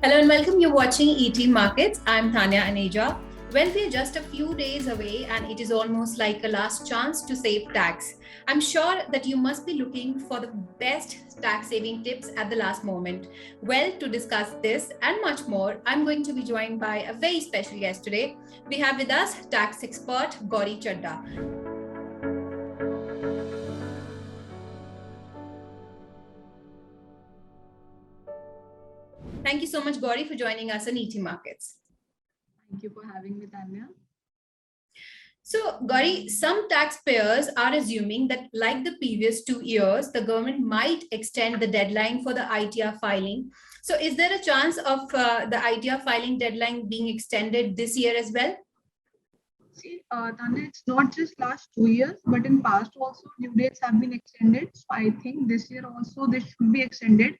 Hello and welcome. You're watching ET Markets. I'm Tanya Aneja. Well, we're just a few days away and it is almost like a last chance to save tax. I'm sure that you must be looking for the best tax saving tips at the last moment. Well, to discuss this and much more, I'm going to be joined by a very special guest today. We have with us tax expert Gauri Chadha. Thank you so much, Gauri, for joining us on ET Markets. Thank you for having me, Tanya. So, Gauri, some taxpayers are assuming that, like the previous 2 years, the government might extend the deadline for the ITR filing. So, is there a chance of the ITR filing deadline being extended this year as well? See, Tanya, it's not just last 2 years, but in past also due dates have been extended. So I think this year also this should be extended.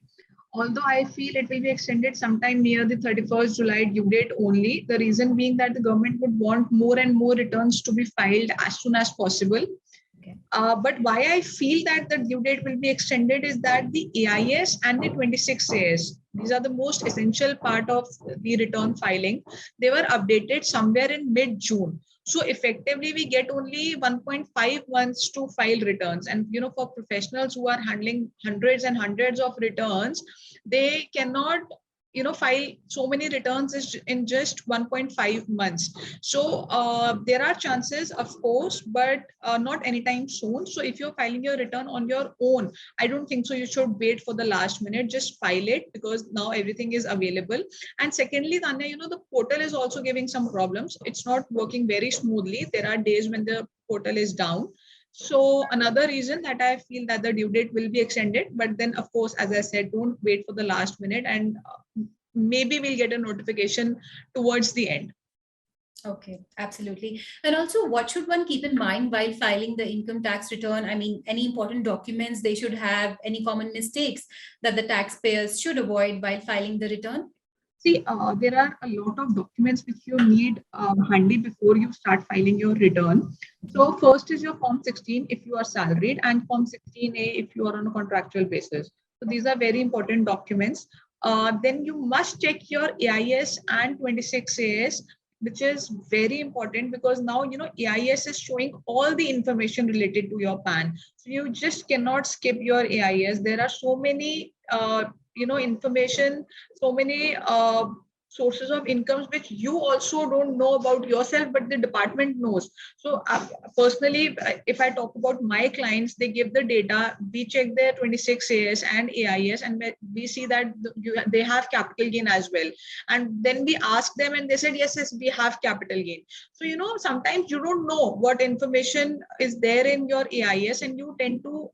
Although I feel it will be extended sometime near the 31st July due date only. The reason being that the government would want more and more returns to be filed as soon as possible. Okay. But why I feel that the due date will be extended is that the AIS and the 26AS, these are the most essential part of the return filing. They were updated somewhere in mid-June. So effectively, we get only 1.5 months to file returns. And for professionals who are handling hundreds and hundreds of returns, they cannot file so many returns in just 1.5 months. So there are chances, of course, but not anytime soon. So if you're filing your return on your own, I don't think so you should wait for the last minute. Just file it because now everything is available. And secondly, Tanya, the portal is also giving some problems. It's not working very smoothly. There are days when the portal is down. So another reason that I feel that the due date will be extended, but then of course, as I said, don't wait for the last minute, and maybe we'll get a notification towards the end. Okay, absolutely. And also, what should one keep in mind while filing the income tax return? I mean, any important documents they should have, any common mistakes that the taxpayers should avoid while filing the return? See, there are a lot of documents which you need handy before you start filing your return. So first is your Form 16 if you are salaried, and Form 16A if you are on a contractual basis. So these are very important documents. Then you must check your AIS and 26AS, which is very important because now AIS is showing all the information related to your PAN. So you just cannot skip your AIS. There are so many information, so many sources of incomes which you also don't know about yourself, but the department knows. So personally, if I talk about my clients, they give the data, we check their 26AS and AIS, and we see that they have capital gain as well. And then we ask them and they said, yes, we have capital gain. So sometimes you don't know what information is there in your AIS and you tend to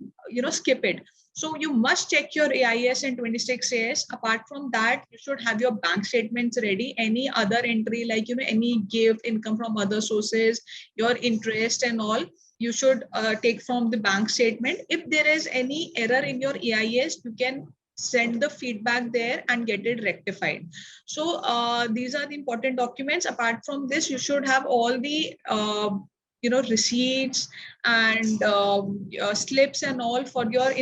skip it. So you must check your AIS and 26AS. Apart from that, you should have your bank statements ready. Any other entry, like any gift, income from other sources, your interest and all, you should take from the bank statement. If there is any error in your AIS, you can send the feedback there and get it rectified. So these are the important documents. Apart from this, you should have all the receipts and slips and all for your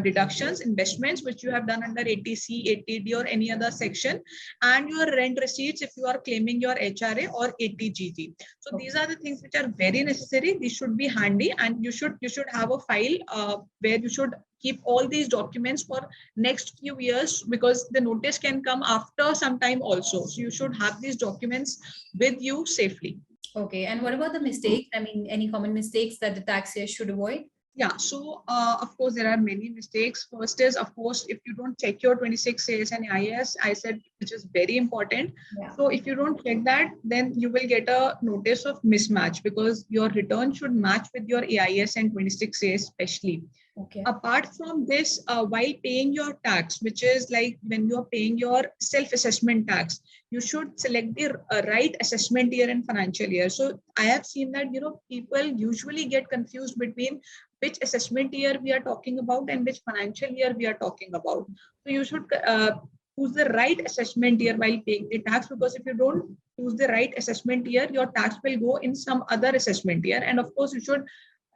deductions, investments which you have done under 80C, 80D or any other section, and your rent receipts if you are claiming your HRA or 80GG. So these are the things which are very necessary. These should be handy, and you should have a file where you should keep all these documents for next few years, because the notice can come after some time also. So you should have these documents with you safely. Okay, and what about the mistakes? I mean, any common mistakes that the taxpayers should avoid? Yeah, so of course, there are many mistakes. First is, of course, if you don't check your 26AS and IS, I said, which is very important. Yeah. So if you don't check that, then you will get a notice of mismatch, because your return should match with your AIS and 26AS especially. Okay. Apart from this, while paying your tax, which is like when you're paying your self-assessment tax, you should select the right assessment year and financial year. So I have seen that, people usually get confused between which assessment year we are talking about and which financial year we are talking about. So you should choose the right assessment year while paying the tax, because if you don't choose the right assessment year, your tax will go in some other assessment year. And of course, you should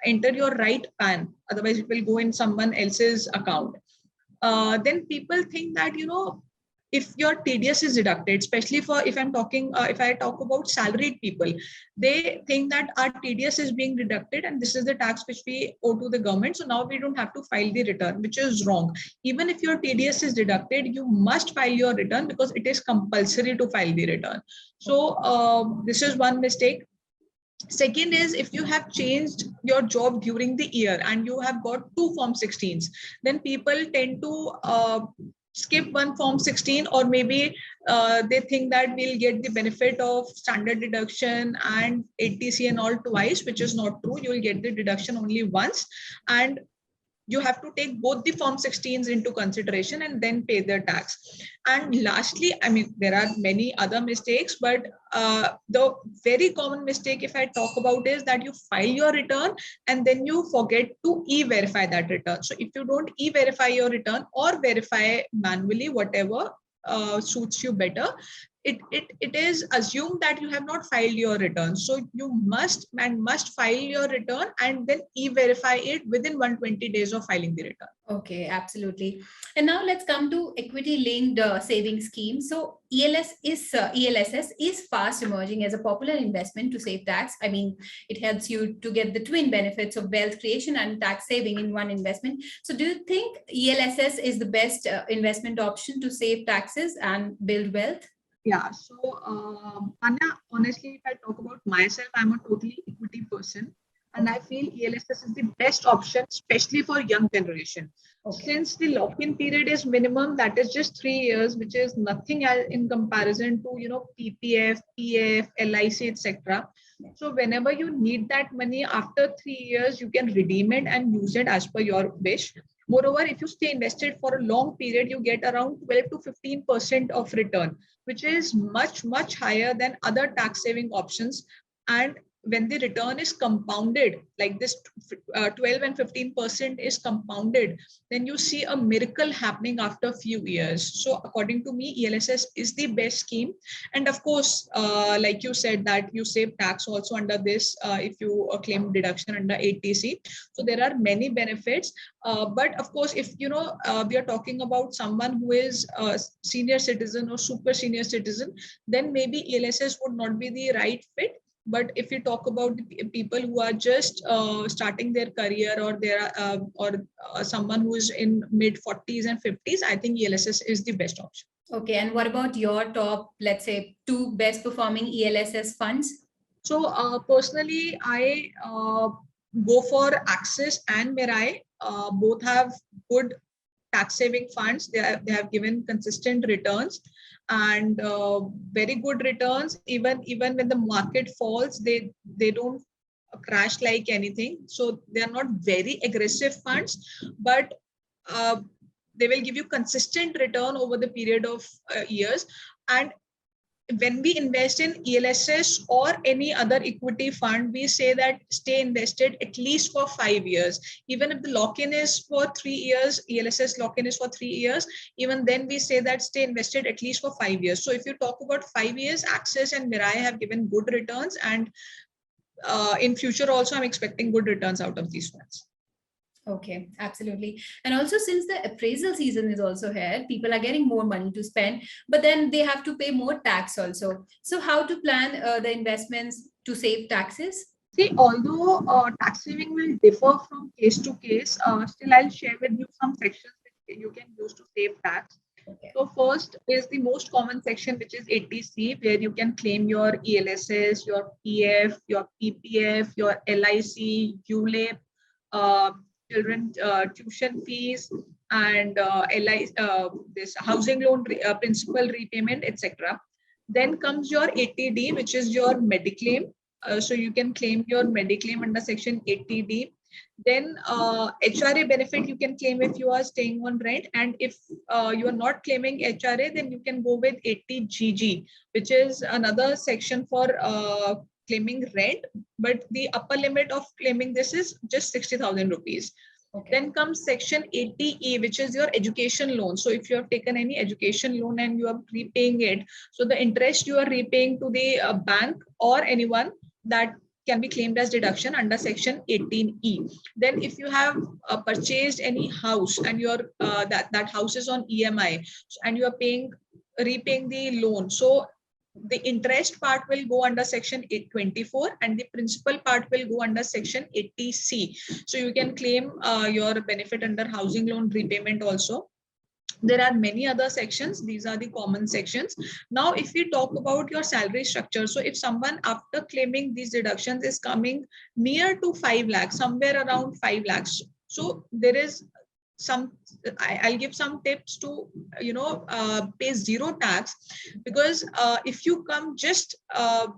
enter your right PAN, otherwise it will go in someone else's account. Then people think that, if your TDS is deducted, especially for if I talk about salaried people, they think that our TDS is being deducted and this is the tax which we owe to the government. So now we don't have to file the return, which is wrong. Even if your TDS is deducted, you must file your return because it is compulsory to file the return. So this is one mistake. Second is, if you have changed your job during the year and you have got two Form 16s, then people tend to skip one Form 16, or maybe they think that we'll get the benefit of standard deduction and 80C and all twice, which is not true. You will get the deduction only once, and you have to take both the Form 16s into consideration and then pay the tax. And lastly, I mean, there are many other mistakes, but the very common mistake, if I talk about, is that you file your return and then you forget to e-verify that return. So if you don't e-verify your return or verify manually, whatever suits you better, it is assumed that you have not filed your return. So you must file your return and then e-verify it within 120 days of filing the return. Okay, absolutely. And now let's come to equity linked saving scheme. So ELSS is fast emerging as a popular investment to save tax. I mean, it helps you to get the twin benefits of wealth creation and tax saving in one investment. So do you think ELSS is the best investment option to save taxes and build wealth? Yeah. So, Anya, honestly, if I talk about myself, I'm a totally equity person. And I feel ELSS is the best option, especially for young generation. Okay. Since the lock-in period is minimum, that is just 3 years, which is nothing in comparison to, PPF, PF, LIC, etc. So whenever you need that money after 3 years, you can redeem it and use it as per your wish. Moreover, if you stay invested for a long period, you get around 12 to 15% of return, which is much, much higher than other tax saving options. And when the return is compounded, like this 12 and 15% is compounded, then you see a miracle happening after a few years. So according to me, ELSS is the best scheme. And of course, like you said, that you save tax also under this if you claim deduction under 80C. So there are many benefits. But of course, if we are talking about someone who is a senior citizen or super senior citizen, then maybe ELSS would not be the right fit. But if you talk about the people who are just starting their career, or someone who is in mid 40s and 50s, I think ELSS is the best option. Okay, and what about your top, let's say, two best performing ELSS funds? So personally, I go for Axis and Mirai. Both have good tax saving funds. They have given consistent returns and very good returns. Even when the market falls, they don't crash like anything. So they are not very aggressive funds, but they will give you consistent return over the period of years. And when we invest in ELSS or any other equity fund, we say that stay invested at least for 5 years. Even if the lock-in is for 3 years, ELSS lock-in is for 3 years, even then we say that stay invested at least for 5 years. So if you talk about 5 years, Axis and Mirai have given good returns, and in future also I'm expecting good returns out of these funds. Okay, absolutely. And also, since the appraisal season is also here, people are getting more money to spend, but then they have to pay more tax also. So how to plan the investments to save taxes? See, although tax saving will differ from case to case, still I'll share with you some sections which you can use to save tax. Okay. So first is the most common section, which is 80C, where you can claim your ELSS, your PF, your PPF, your LIC, ULIP, children tuition fees, and this housing loan principal repayment, etc. Then comes your 80D, which is your mediclaim. So you can claim your mediclaim under section 80D. Then HRA benefit you can claim if you are staying on rent, and if you are not claiming HRA, then you can go with 80GG, which is another section for claiming rent, but the upper limit of claiming this is just 60,000 rupees. Okay. Then comes section 80E, which is your education loan. So if you have taken any education loan and you are repaying it, so the interest you are repaying to the bank or anyone, that can be claimed as deduction under section 18E. Then if you have purchased any house and your that house is on EMI and you are paying repaying the loan. So the interest part will go under section 824 and the principal part will go under section 80C. So you can claim your benefit under housing loan repayment also. There are many other sections. These are the common sections. Now, if we talk about your salary structure, so if someone after claiming these deductions is coming near to 5 lakhs, somewhere around 5 lakhs, so there is some, I'll give some tips to, pay zero tax, because if you come just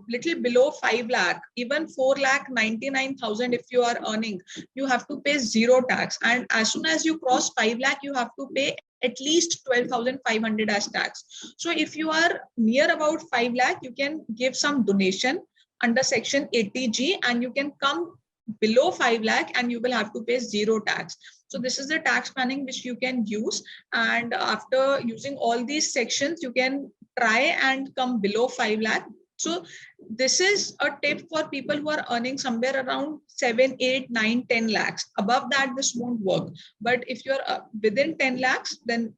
little below 5 lakh, even 4 lakh 99,000 if you are earning, you have to pay zero tax. And as soon as you cross 5 lakh, you have to pay at least 12,500 as tax. So if you are near about 5 lakh, you can give some donation under section 80G and you can come below 5 lakh and you will have to pay zero tax. So this is the tax planning which you can use. And after using all these sections, you can try and come below 5 lakh. So this is a tip for people who are earning somewhere around 7, 8, 9, 10 lakhs. Above that, this won't work. But if you're within 10 lakhs, then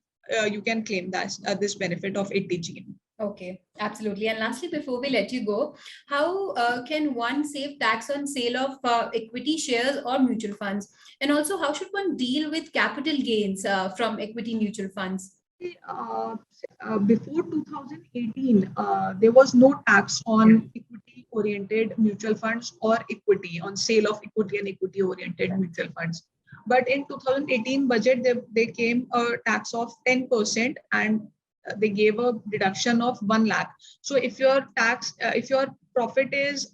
you can claim that this benefit of 80G. Okay, absolutely. And lastly, before we let you go, how can one save tax on sale of equity shares or mutual funds? And also, how should one deal with capital gains from equity mutual funds? Before 2018, there was no tax on equity oriented mutual funds or equity on sale of equity and equity oriented mutual funds. But in 2018 budget, they came a tax of 10% and they gave a deduction of 1 lakh. So if your profit is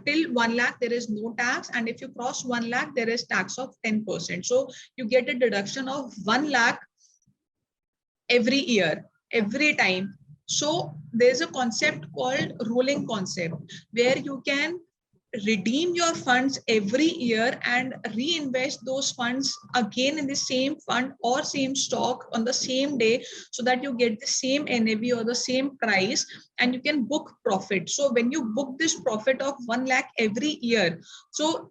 till 1 lakh, there is no tax. And if you cross 1 lakh, there is tax of 10%. So you get a deduction of 1 lakh every year, every time. So there's a concept called rolling concept where you can redeem your funds every year and reinvest those funds again in the same fund or same stock on the same day, so that you get the same NAV or the same price and you can book profit. So when you book this profit of 1 lakh every year, so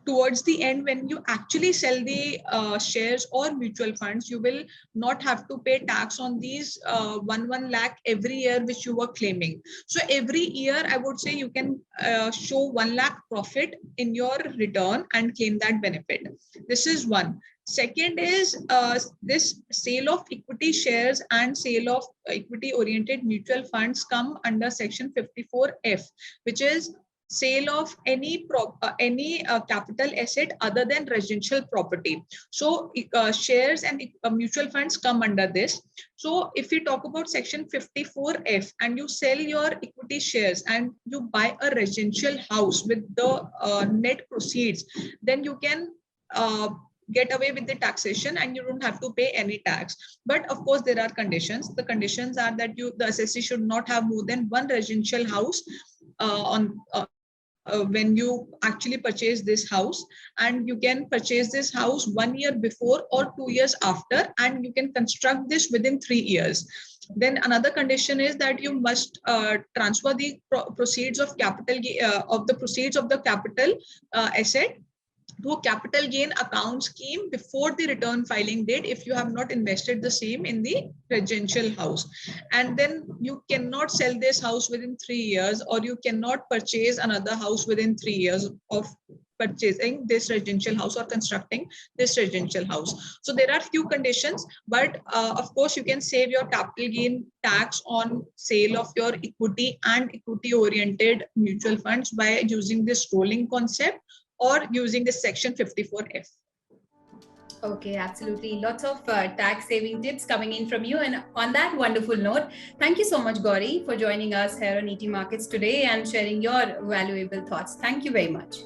towards the end, when you actually sell the shares or mutual funds, you will not have to pay tax on these 1 lakh every year which you were claiming. So every year, I would say you can show 1 lakh profit in your return and claim that benefit. This is one. Second is this sale of equity shares and sale of equity oriented mutual funds come under section 54F, which is sale of any capital asset other than residential property. So shares and mutual funds come under this. So if we talk about section 54F and you sell your equity shares and you buy a residential house with the net proceeds, then you can get away with the taxation and you don't have to pay any tax. But of course, there are conditions. The conditions are that the assessee should not have more than one residential house when you actually purchase this house, and you can purchase this house 1 year before or 2 years after, and you can construct this within 3 years. Then another condition is that you must transfer the proceeds of capital of the proceeds of the capital asset to a capital gain account scheme before the return filing date if you have not invested the same in the residential house. And then you cannot sell this house within 3 years, or you cannot purchase another house within 3 years of purchasing this residential house or constructing this residential house. So there are few conditions, but of course you can save your capital gain tax on sale of your equity and equity oriented mutual funds by using this rolling concept or using this section 54F. Okay, absolutely. Lots of tax saving tips coming in from you. And on that wonderful note, thank you so much, Gauri, for joining us here on ET Markets today and sharing your valuable thoughts. Thank you very much.